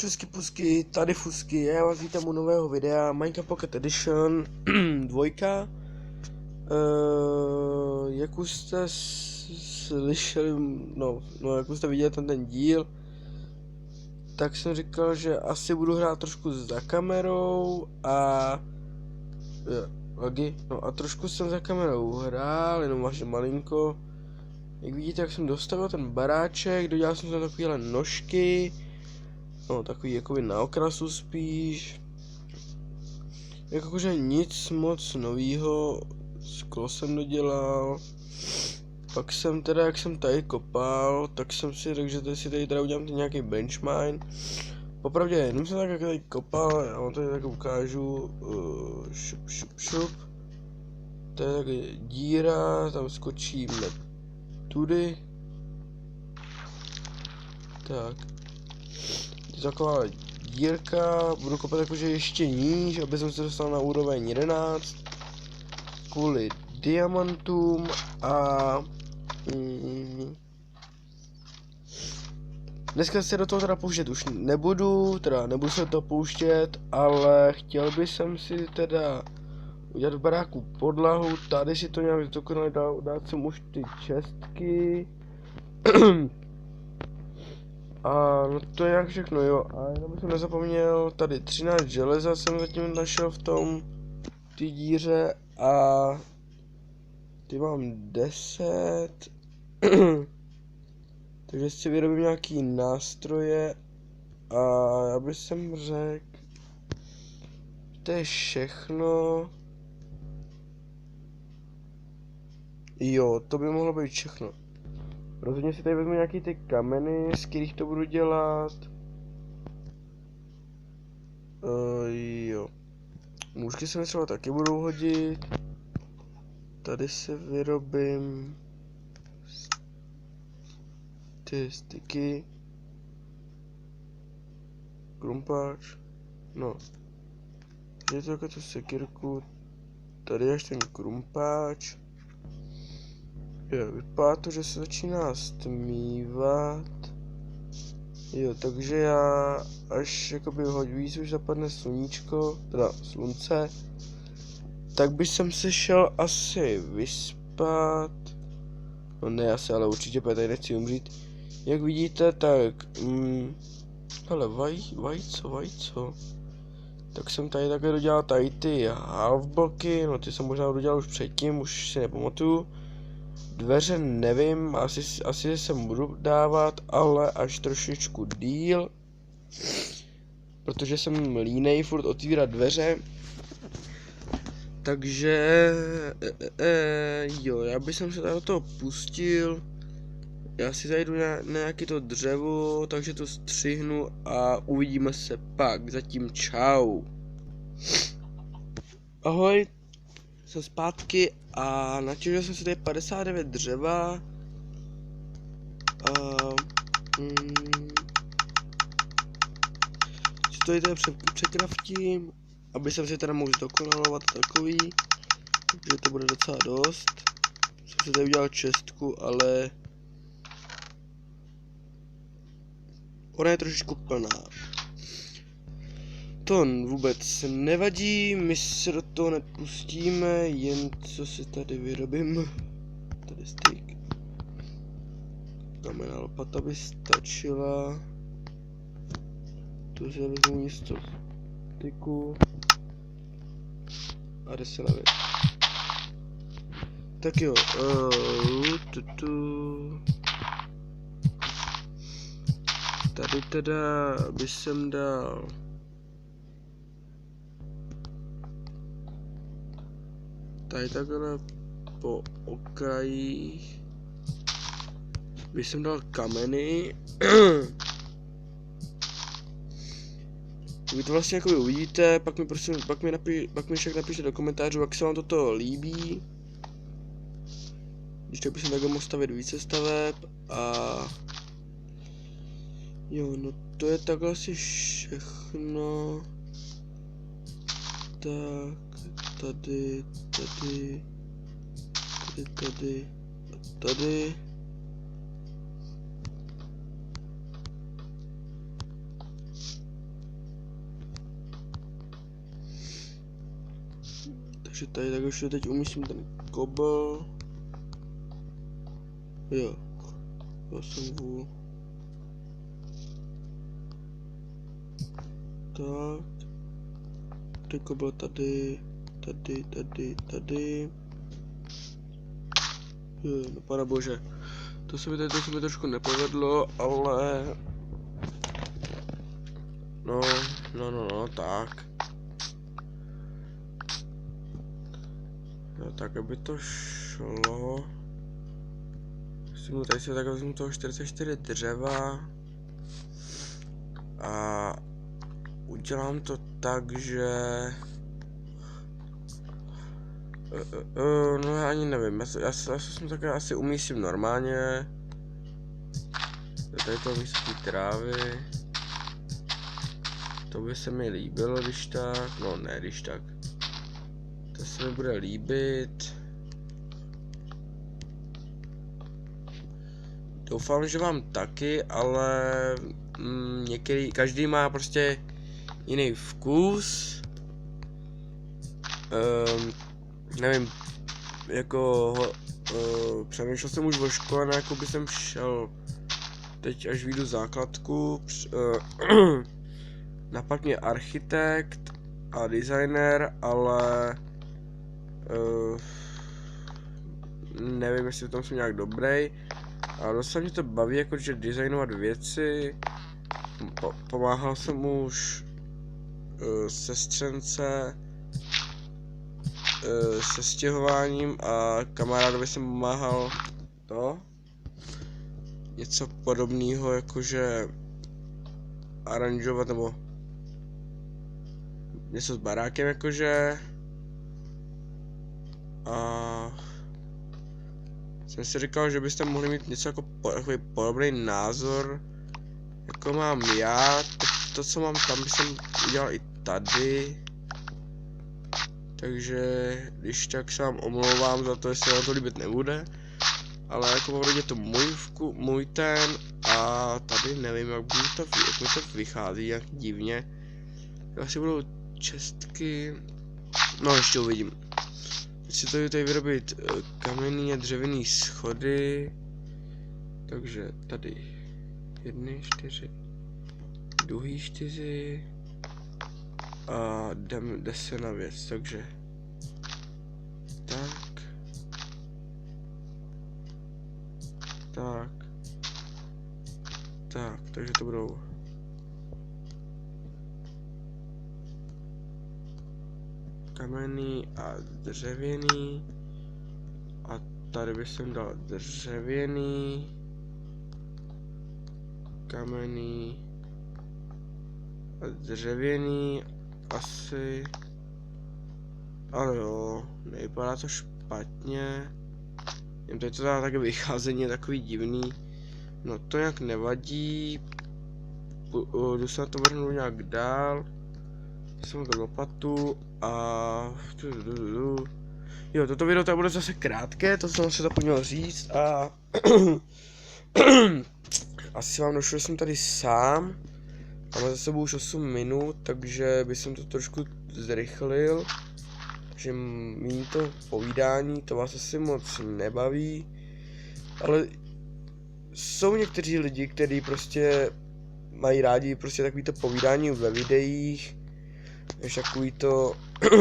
Čusky pusky, tady fusky, já vás vítám u nového videa Minecraft Pocket Edition 2. Jak už jste slyšeli, jak už jste viděli ten díl, tak jsem říkal, že asi budu hrát trošku za kamerou a trošku jsem za kamerou hrál, jenom vaše malinko. Jak vidíte, jak jsem dostavil ten baráček, dodělal jsem tam takovéhle nožky. No, takový jakoby na okrasu spíš. Jakože nic moc novýho. Sklo jsem dodělal. Pak jsem teda, jak jsem tady kopal, tak jsem si řekl, že si tady teda udělám nějaký benchmine. Popravdě, jenom jsem tak jak tady kopal, já vám tady tak ukážu. Šup. To je taky díra, tam skočíme tudy. Tak. Taková dírka, budu kopat jakože ještě níž, aby jsem se dostal na úroveň 11 kvůli diamantům a dneska se do toho teda pouštět už nebudu, se to pouštět, ale chtěl bych si teda udělat v baráku podlahu, tady si to nějak dokonale dát jsem už ty čestky. A no to je jak všechno, jo, a jenom jsem nezapomněl, tady 13 železa jsem zatím našel v tom ty díře a ty mám 10. Takže si vyrobím nějaký nástroje a já bych jsem řekl, to je všechno. Jo, to by mohlo být všechno. Rozhodně si tady vezmu nějaký ty kameny, z kterých to budu dělat. Jo. Nůžky se mi třeba taky budou hodit. Tady si vyrobím ty styky. Krumpáč. No. Je to jako tu sekirku. Tady až ten krumpáč. Jo, vypadá to, že se začíná stmívat. Jo, takže já až jakoby víc už zapadne sluníčko, teda slunce, tak bych jsem se šel asi vyspat. No ne asi, ale určitě tady nechci umřít. Jak vidíte, tak hele, vajco. Tak jsem tady také dodělal tady ty halfbloky, no ty jsem možná dodělal už předtím, už si nepamatuju. Dveře nevím, asi se budu dávat, ale až trošičku díl. Protože jsem línej furt otvírat dveře. Takže jo, já bych se do toho pustil. Já si zajdu na nějaké to dřevo, takže to střihnu a uvidíme se pak. Zatím čau. Ahoj. Jsem zpátky a natěžil jsem si tady 59 dřeva. To tady překraftím, aby jsem si teda mohl zdokonalovat takový, takže to bude docela dost. Jsem si tady udělal čestku, ale ona je trošičku plná. To vůbec nevadí, my se do toho nepustíme, jen co si tady vyrobím. Tady styk. Kamenná lopata by stačila. Tu si vezmu místo styku. A jde se na věc. Tak jo, tady teda by jsem dal tady takhle po okrajích bych jsem dal kameny. Vy to vlastně jako uvidíte, pak mi však napište do komentářů, jak se vám toto líbí. Když tak bych takhle mohl stavit více staveb a jo, no to je takhle asi všechno. Tak. Tady a tady. Takže tady tak ještě teď umístím ten kobl. Jo, já jsem vůl. Tak. Tady kobl tady. Jo, no pana bože. To se mi trošku nepovedlo, ale... No, tak. No, tak, aby to šlo... Tady si tak vezmu toho 44 dřeva. A... udělám to tak, že... no já ani nevím, já jsem také asi umístím normálně. Tady to místo té trávy. To by se mi líbilo, když tak, no ne, když tak. To se mi bude líbit. Doufám, že vám taky, ale každý má prostě jiný vkus. Nevím, jako přemýšlel jsem už o škole, na jakou by jsem šel teď, až vyjdu základku. Napadl mě architekt a designer, ale nevím, jestli v tom jsem nějak dobrý. A docela mě to baví, jakože designovat věci. Pomáhal jsem už sestřence se stěhováním a kamarádovi jsem pomáhal něco podobného, jakože aranžovat nebo něco s barákem, jakože a jsem si říkal, že byste mohli mít něco jako podobný názor, jako mám já. To, co mám tam, bych udělal i tady. Takže když tak se vám omlouvám za to, jestli vám to líbit nebude. Ale jako opravdu je to můj ten a tady nevím, jak mi to vychází, jak divně. Asi budou čestky, no ještě uvidím. Teď si tady vyrobit kamenný a dřevěný schody. Takže tady 1, 4, druhý 4 a jde se na věc, takže tak, takže to budou kamenný a dřevěný a tady bych jsem dal dřevěný, kamenný a dřevěný asi, ale jo, nevypadá to špatně. Jen tady to dá také vycházení, je takový divný. No to nějak nevadí. Jdu se na to vrhnout nějak dál. Jsem lopatu a... Jo, toto video tady bude zase krátké, to jsem se zapomněl říct a... Asi vám došlo, že jsem tady sám. Máme za sebou už 8 minut, takže bych to trošku zrychlil. Že méně to povídání, to vás asi moc nebaví. Ale jsou někteří lidi, kteří prostě mají rádi prostě takový to povídání ve videích. Než takový to,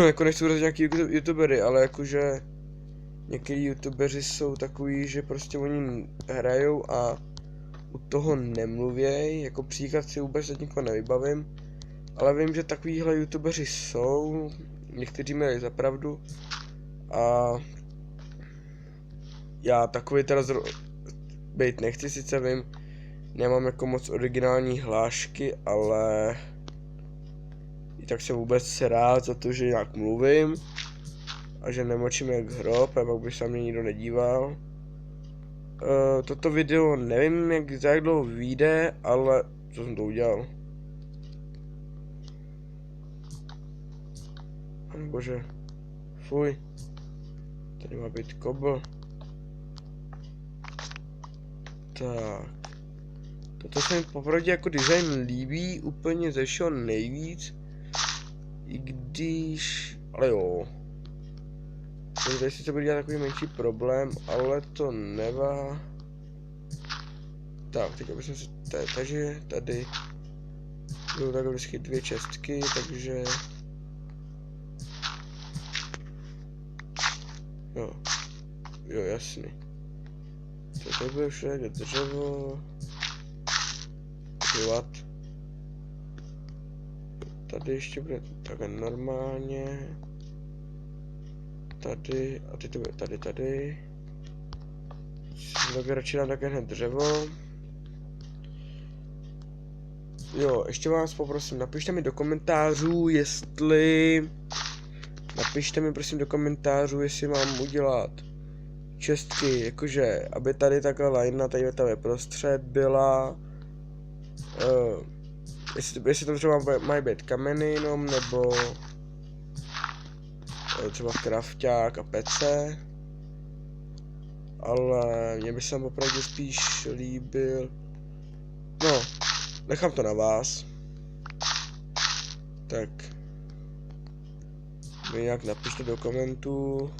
jako nechci urazit nějaký youtubery, ale jakože některý youtubeři jsou takový, že prostě oni hrajou a u toho nemluvěj, jako příklad si vůbec teď nikoho nevybavím, ale vím, že takovýhle youtubeři jsou, někteří měli za pravdu a já takový teda být nechci, sice vím, nemám jako moc originální hlášky, ale i tak jsem vůbec rád za to, že nějak mluvím a že nemočím jak hrob, a pak by se na mě nikdo nedíval. Toto video nevím, jak dlouho vyjde, ale co jsem to udělal? Bože, fuj, tady má být kobl. Tak, toto se mi popravdě jako design líbí úplně ze všeho nejvíc, i když, ale jo, Tady si to bude dělat takový menší problém, ale to nevá. Tak, teď bych si takže tady budou takhle vždycky 2 čestky, takže jo, jasný. Tady bude všude dřevo. What? Tady ještě bude takhle normálně. Tady a teď to bude tady. Tak radši dám také hned dřevo. Jo, ještě vás poprosím, napište mi do komentářů, napište mi prosím do komentářů, jestli mám udělat čestky, jakože, aby tady takhle lajna, tady ta ve prostřed byla, jestli to třeba mají být kameny jenom, nebo třeba krafťák a pece, ale mě by se opravdu spíš líbil, no, nechám to na vás, tak vy nějak napište do komentů,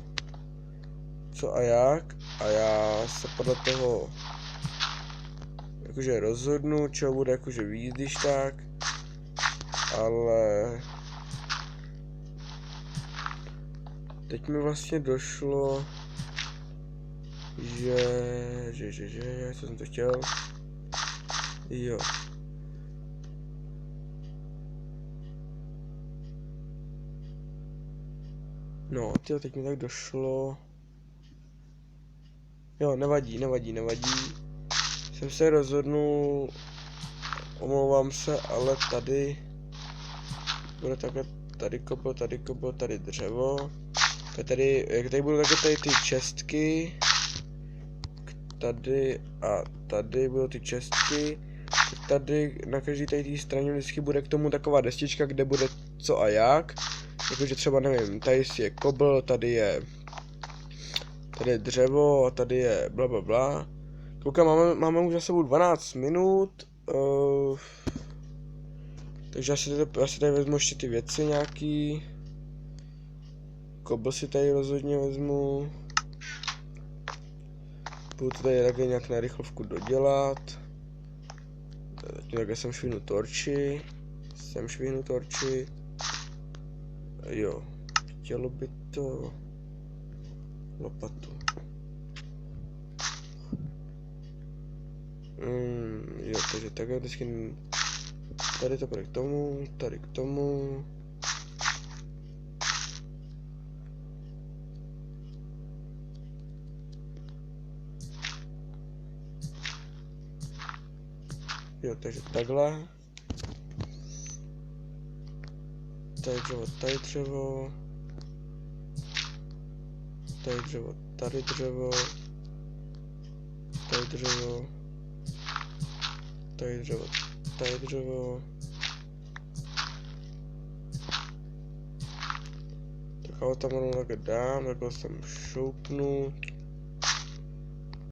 co a jak, a já se podle toho jakože rozhodnu, čo bude jakože víc, když tak, ale teď mi vlastně došlo, že, co jsem to chtěl, jo. No, tyjo, teď mi tak došlo, jo, nevadí, jsem se rozhodnul, omlouvám se, ale tady bude takhle, tady kobo, tady dřevo, tady, jak tady budou takhle tady ty čestky, tady a tady budou ty čestky, tady na každé tady té straně vždycky bude k tomu taková destička, kde bude co a jak, jakože třeba nevím, tady je kobl, tady je dřevo a tady je bla. Koukám, máme už za sebou 12 minut, takže asi tady vezmu ještě ty věci nějaký. Kobl si tady rozhodně vezmu. Budu to tady také nějak na rychlovku dodělat. Takhle jsem švihnu torči. Jo, chtělo by to lopatu. Jo, takže takhle vždycky tady to bude k tomu, tady k tomu. Jo, takže takhle. Tady dřevo, tady dřevo. Tady dřevo, tady dřevo. Tady dřevo. Tady dřevo, tady dřevo. Takhle tam rovnou takhle dám, takhle tam šoupnu.